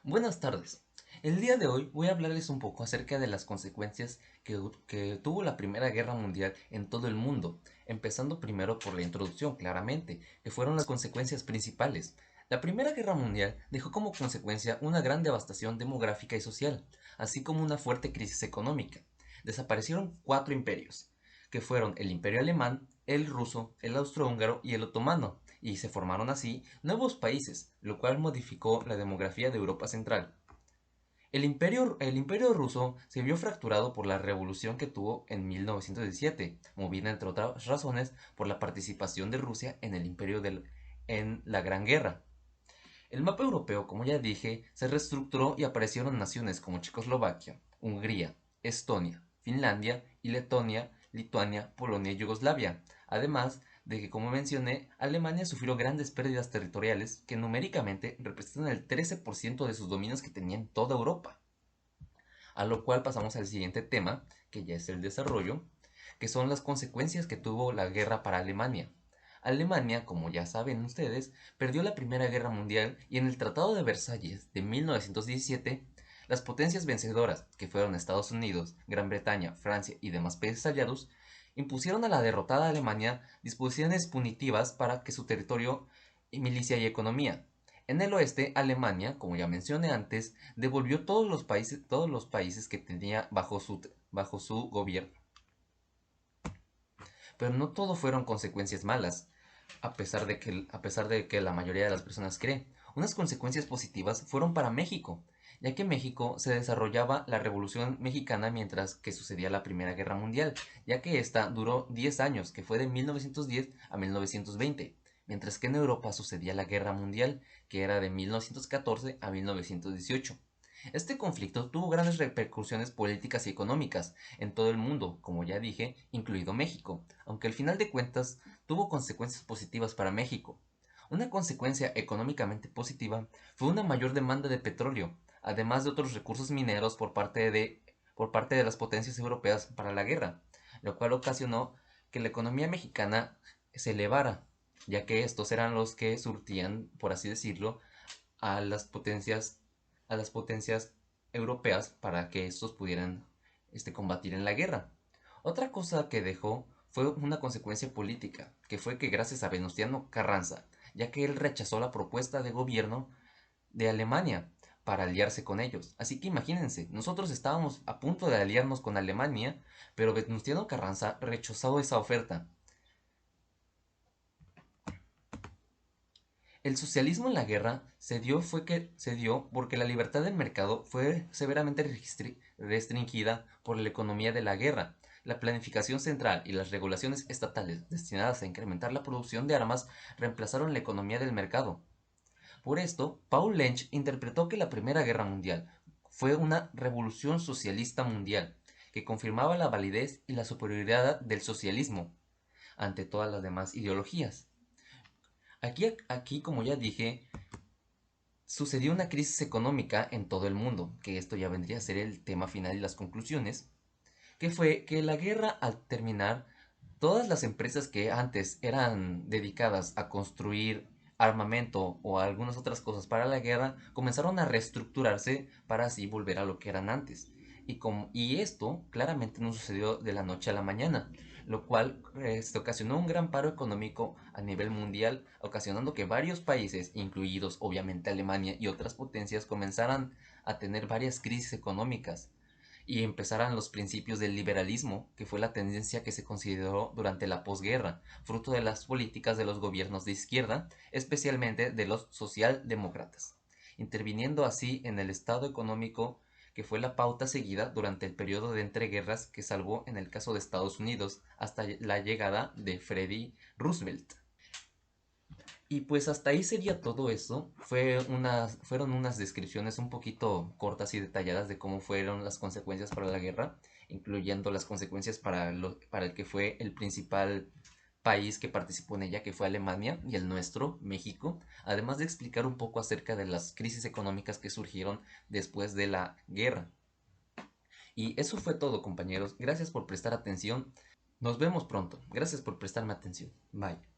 Buenas tardes. El día de hoy voy a hablarles un poco acerca de las consecuencias que tuvo la Primera Guerra Mundial en todo el mundo, empezando primero por la introducción, claramente, que fueron las consecuencias principales. La Primera Guerra Mundial dejó como consecuencia una gran devastación demográfica y social, así como una fuerte crisis económica. Desaparecieron cuatro imperios, que fueron el Imperio Alemán, el ruso, el austrohúngaro y el otomano, y se formaron así nuevos países, lo cual modificó la demografía de Europa Central. El imperio ruso se vio fracturado por la revolución que tuvo en 1917, movida entre otras razones por la participación de Rusia en en la Gran Guerra. El mapa europeo, como ya dije, se reestructuró y aparecieron naciones como Checoslovaquia, Hungría, Estonia, Finlandia y Letonia, Lituania, Polonia y Yugoslavia. Además de que, como mencioné, Alemania sufrió grandes pérdidas territoriales que numéricamente representan el 13% de sus dominios que tenía en toda Europa. A lo cual pasamos al siguiente tema, que ya es el desarrollo, que son las consecuencias que tuvo la guerra para Alemania. Alemania, como ya saben ustedes, perdió la Primera Guerra Mundial y en el Tratado de Versalles de 1917, las potencias vencedoras, que fueron Estados Unidos, Gran Bretaña, Francia y demás países aliados, impusieron a la derrotada Alemania disposiciones punitivas para que su territorio, milicia y economía. En el oeste, Alemania, como ya mencioné antes, devolvió todos los países que tenía bajo su gobierno. Pero no todo fueron consecuencias malas, a pesar de que la mayoría de las personas cree. Unas consecuencias positivas fueron para México, ya que México se desarrollaba la Revolución Mexicana mientras que sucedía la Primera Guerra Mundial, ya que esta duró 10 años, que fue de 1910 a 1920, mientras que en Europa sucedía la Guerra Mundial, que era de 1914 a 1918. Este conflicto tuvo grandes repercusiones políticas y económicas en todo el mundo, como ya dije, incluido México, aunque al final de cuentas tuvo consecuencias positivas para México. Una consecuencia económicamente positiva fue una mayor demanda de petróleo, además de otros recursos mineros por parte de las potencias europeas para la guerra, lo cual ocasionó que la economía mexicana se elevara, ya que estos eran los que surtían, por así decirlo, a las potencias, a las potencias europeas para que estos pudieran combatir en la guerra. Otra cosa que dejó fue una consecuencia política, que fue que gracias a Venustiano Carranza, ya que él rechazó la propuesta de gobierno de Alemania para aliarse con ellos. Así que imagínense, nosotros estábamos a punto de aliarnos con Alemania, pero Venustiano Carranza rechazó esa oferta. El socialismo en la guerra se dio porque la libertad del mercado fue severamente restringida por la economía de la guerra. La planificación central y las regulaciones estatales destinadas a incrementar la producción de armas reemplazaron la economía del mercado. Por esto, Paul Lynch interpretó que la Primera Guerra Mundial fue una revolución socialista mundial que confirmaba la validez y la superioridad del socialismo ante todas las demás ideologías. Aquí, como ya dije, sucedió una crisis económica en todo el mundo, que esto ya vendría a ser el tema final y las conclusiones, que fue que la guerra al terminar, todas las empresas que antes eran dedicadas a construir armamento o algunas otras cosas para la guerra comenzaron a reestructurarse para así volver a lo que eran antes. Y esto claramente no sucedió de la noche a la mañana, lo cual ocasionó un gran paro económico a nivel mundial, ocasionando que varios países, incluidos obviamente Alemania y otras potencias, comenzaran a tener varias crisis económicas y empezaran los principios del liberalismo, que fue la tendencia que se consideró durante la posguerra, fruto de las políticas de los gobiernos de izquierda, especialmente de los socialdemócratas, interviniendo así en el estado económico que fue la pauta seguida durante el periodo de entreguerras que salvó en el caso de Estados Unidos hasta la llegada de Freddie Roosevelt. Y pues hasta ahí sería todo eso. Fueron unas descripciones un poquito cortas y detalladas de cómo fueron las consecuencias para la guerra, incluyendo las consecuencias para el que fue el principal país que participó en ella, que fue Alemania, y el nuestro, México, además de explicar un poco acerca de las crisis económicas que surgieron después de la guerra. Y eso fue todo, compañeros. Gracias por prestar atención. Nos vemos pronto. Gracias por prestarme atención. Bye.